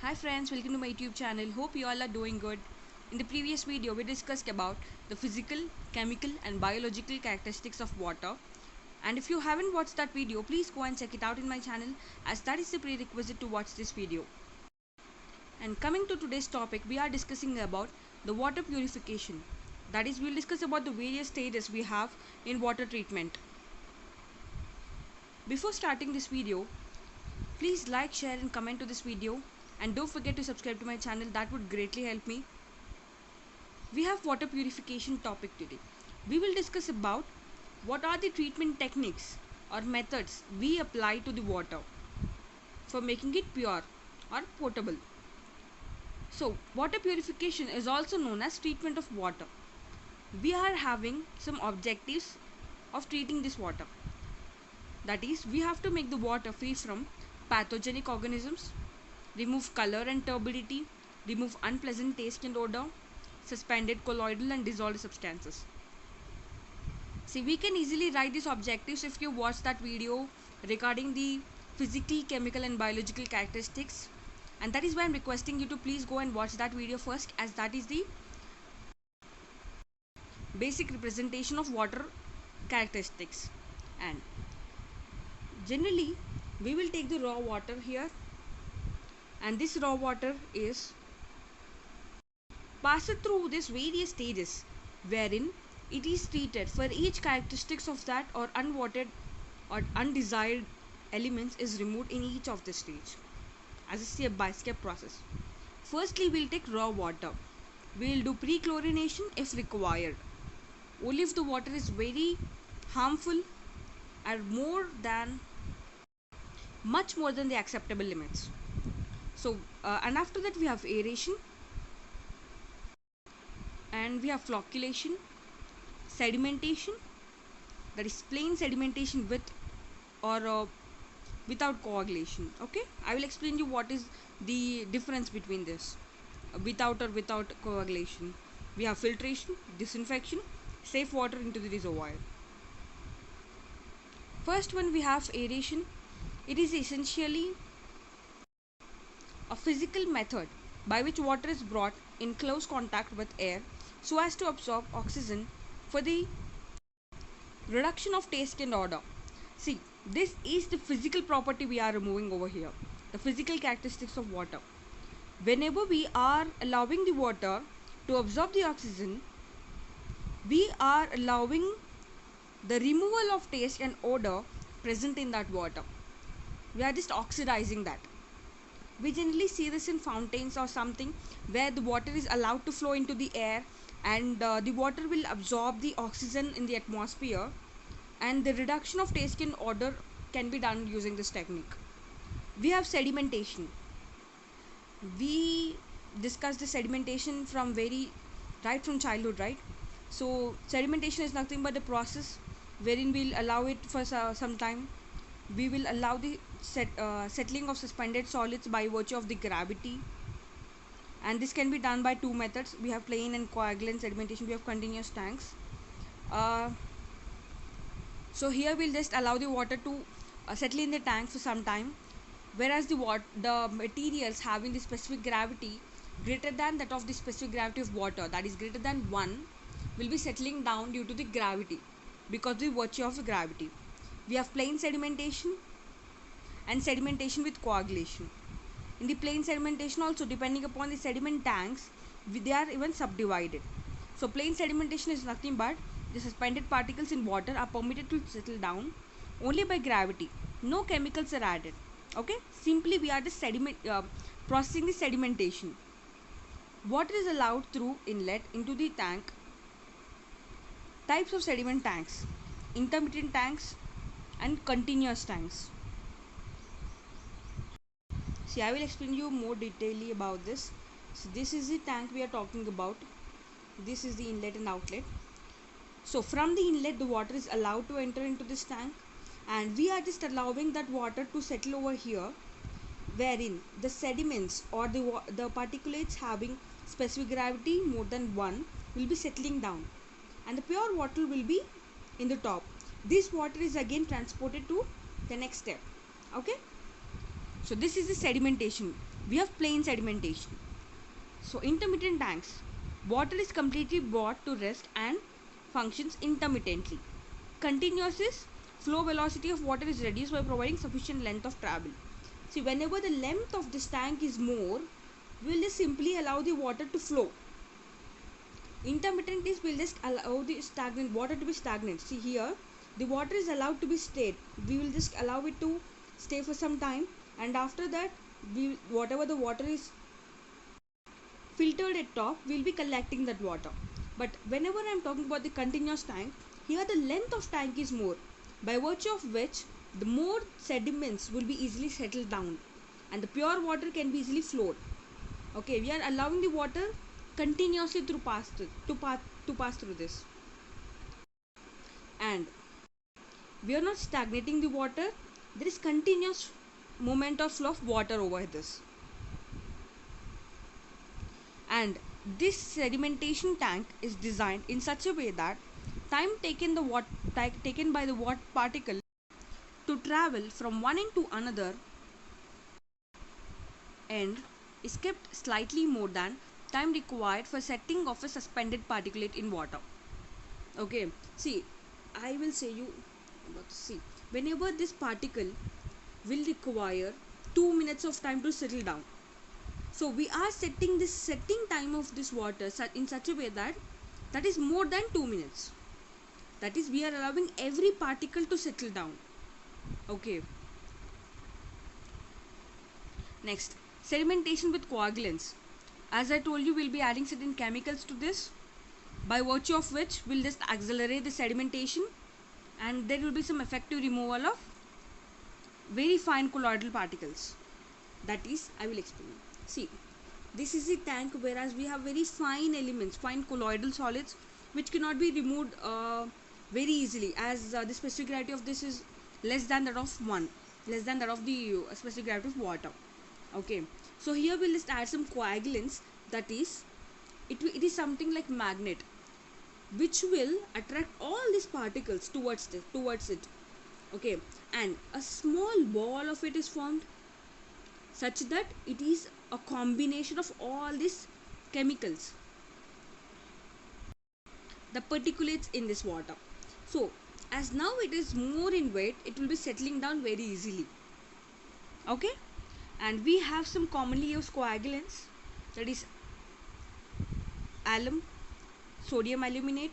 Hi friends, welcome to my YouTube channel. Hope you all are doing good. In the previous video, we discussed about the physical, chemical and biological characteristics of water. And if you haven't watched that video, please go and check it out in my channel, as that is the prerequisite to watch this video. And coming to today's topic, we are discussing about the water purification. That is, we will discuss about the various stages we have in water treatment. Before starting this video, please like, share and comment to this video. And don't forget to subscribe to my channel, that would greatly help me. We have water purification topic today. We will discuss about what are the treatment techniques or methods we apply to the water for making it pure or potable. So, water purification is also known as treatment of water. We are having some objectives of treating this water. That is, we have to make the water free from pathogenic organisms, remove color and turbidity, remove unpleasant taste and odor, suspended colloidal and dissolved substances. See, we can easily write these objectives if you watch that video regarding the physical, chemical and biological characteristics, and that is why I am requesting you to please go and watch that video first, as that is the basic representation of water characteristics. And generally we will take the raw water here, and this raw water is passed through these various stages wherein it is treated for each characteristics of that or unwanted or undesired elements is removed in each of the stage as a step by step process. Firstly, we'll take raw water. We'll do pre-chlorination if required. Only if the water is very harmful and much more than the acceptable limits. So and after that we have aeration, and we have flocculation, sedimentation, that is plain sedimentation with or without coagulation. Okay, I will explain you what is the difference between this without coagulation. We have filtration, disinfection, safe water into the reservoir. First one, we have aeration. It is essentially a physical method by which water is brought in close contact with air so as to absorb oxygen for the reduction of taste and odor. See, this is the physical property we are removing over here, the physical characteristics of water. Whenever we are allowing the water to absorb the oxygen, we are allowing the removal of taste and odor present in that water. We are just oxidizing that. We generally see this in fountains or something where the water is allowed to flow into the air, and the water will absorb the oxygen in the atmosphere, and the reduction of taste and odor can be done using this technique. We have sedimentation. We discussed the sedimentation right from childhood, right? So sedimentation is nothing but a process wherein we'll allow it for some time. We will allow the settling of suspended solids by virtue of the gravity, and this can be done by two methods. We have plain and coagulant sedimentation. We have continuous tanks. So here we'll just allow the water to settle in the tank for some time, whereas the materials having the specific gravity greater than that of the specific gravity of water, that is greater than 1, will be settling down due to the gravity, because of the virtue of the gravity. We have plain sedimentation and sedimentation with coagulation. In the plain sedimentation also, depending upon the sediment tanks, they are even subdivided. So plain sedimentation is nothing but the suspended particles in water are permitted to settle down only by gravity. No chemicals are added. Okay, simply we are just processing the sedimentation. Water is allowed through inlet into the tank. Types of sediment tanks: intermittent tanks and continuous tanks. See, I will explain you more detailedly about this. So this is the tank we are talking about. This is the inlet and outlet. So from the inlet, the water is allowed to enter into this tank, and we are just allowing that water to settle over here, wherein the sediments or the particulates having specific gravity more than 1 will be settling down, and the pure water will be in the top. This water is again transported to the next step. Okay, so this is the sedimentation. We have plain sedimentation. So intermittent tanks. Water is completely brought to rest and functions intermittently. Continuous is flow velocity of water is reduced by providing sufficient length of travel. See, whenever the length of this tank is more, we will just simply allow the water to flow. Intermittent is will just allow the stagnant water to be stagnant. See here, the water is allowed to be stayed. We will just allow it to stay for some time, and after that, whatever the water is filtered at top, we'll be collecting that water. But whenever I'm talking about the continuous tank, here the length of tank is more, by virtue of which the more sediments will be easily settled down and the pure water can be easily flowed. Okay, we are allowing the water continuously to pass through this, and we are not stagnating the water. There is continuous movement of flow of water over this. And this sedimentation tank is designed in such a way that time taken by the water particle to travel from one end to another end is kept slightly more than time required for setting of a suspended particulate in water. Okay, see, I will say you, see, whenever this particle will require 2 minutes of time to settle down, so we are setting this setting time of this water in such a way that that is more than 2 minutes. That is, we are allowing every particle to settle down. Okay. Next, sedimentation with coagulants. As I told you, we'll be adding certain chemicals to this, by virtue of which we'll just accelerate the sedimentation, and there will be some effective removal of very fine colloidal particles. That is, I will explain. See, this is the tank, whereas we have very fine elements, fine colloidal solids, which cannot be removed very easily, as the specific gravity of this is less than that of the specific gravity of water. Okay, so here we'll just add some coagulants. That is, it is something like magnet, which will attract all these particles towards it. Okay, and a small ball of it is formed, such that it is a combination of all these chemicals, the particulates in this water. So as now it is more in weight, it will be settling down very easily. Okay, and we have some commonly used coagulants, that is alum, sodium aluminate,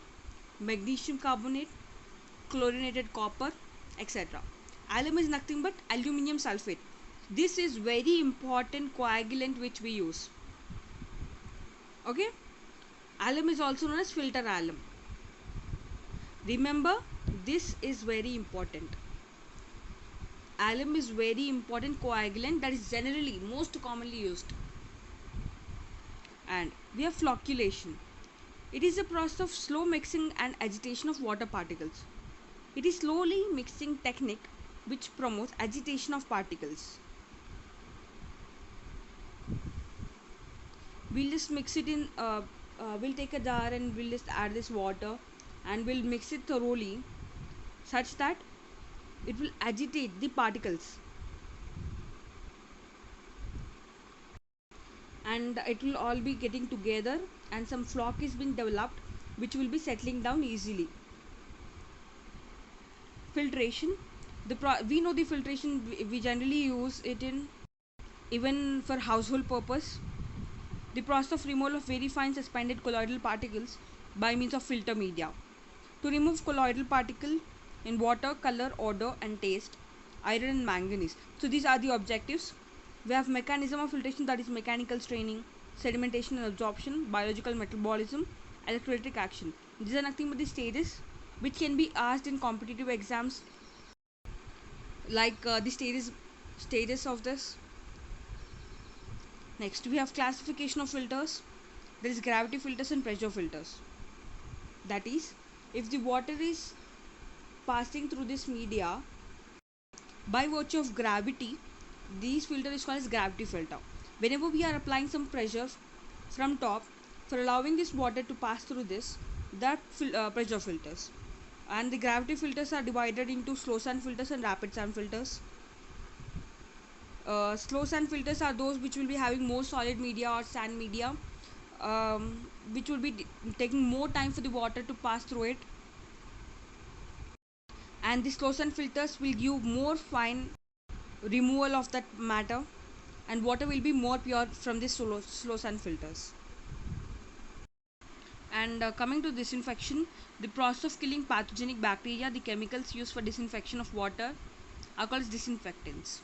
magnesium carbonate, chlorinated copper, etc. Alum is nothing but aluminium sulfate. This is very important coagulant which we use. Okay, alum is also known as filter alum. Remember, this is very important. Alum is very important coagulant that is generally most commonly used. And we have flocculation. It is a process of slow mixing and agitation of water particles. It is slowly mixing technique which promotes agitation of particles. We'll just mix it in, we'll take a jar and we'll just add this water and we'll mix it thoroughly such that it will agitate the particles, and it will all be getting together and some flock is being developed which will be settling down easily. Filtration. We know the filtration, we generally use it in even for household purpose. The process of removal of very fine suspended colloidal particles by means of filter media. To remove colloidal particle in water, color, odor and taste, iron and manganese. So these are the objectives. We have mechanism of filtration, that is mechanical straining, sedimentation and absorption, biological metabolism, electrolytic action. These are nothing but the stages which can be asked in competitive exams, like the stages of this. Next, we have classification of filters. There is gravity filters and pressure filters. That is, if the water is passing through this media by virtue of gravity, this filter is called as gravity filter. Whenever we are applying some pressure from top for allowing this water to pass through this, that pressure filters. And the gravity filters are divided into slow sand filters and rapid sand filters. Slow sand filters are those which will be having more solid media or sand media, which will be taking more time for the water to pass through it, and the slow sand filters will give more fine removal of that matter, and water will be more pure from the slow sand filters. And coming to disinfection, the process of killing pathogenic bacteria, the chemicals used for disinfection of water are called as disinfectants.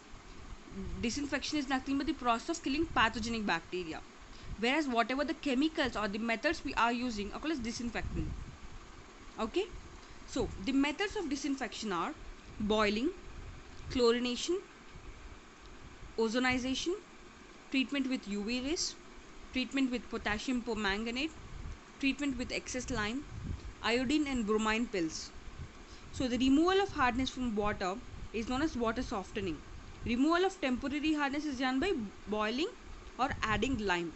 Disinfection is nothing but the process of killing pathogenic bacteria, whereas whatever the chemicals or the methods we are using are called as disinfectant. Okay, so the methods of disinfection are boiling, chlorination, ozonization, treatment with UV rays, treatment with potassium permanganate, treatment with excess lime, iodine and bromine pills. So the removal of hardness from water is known as water softening. Removal of temporary hardness is done by boiling or adding lime.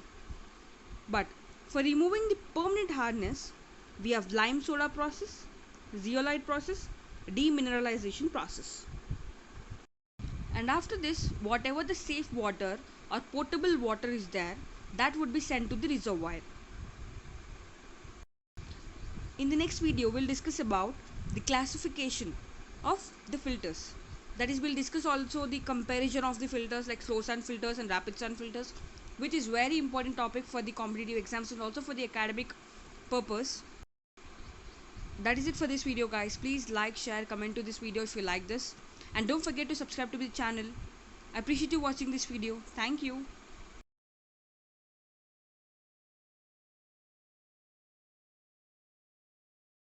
But for removing the permanent hardness, we have lime soda process, zeolite process, demineralization process. And after this, whatever the safe water or potable water is there, that would be sent to the reservoir. In the next video, we'll discuss about the classification of the filters. That is, we'll discuss also the comparison of the filters like slow sand filters and rapid sand filters, which is very important topic for the competitive exams and also for the academic purpose. That is it for this video, guys. Please like, share, comment to this video if you like this, and don't forget to subscribe to the channel. I appreciate you watching this video. Thank you.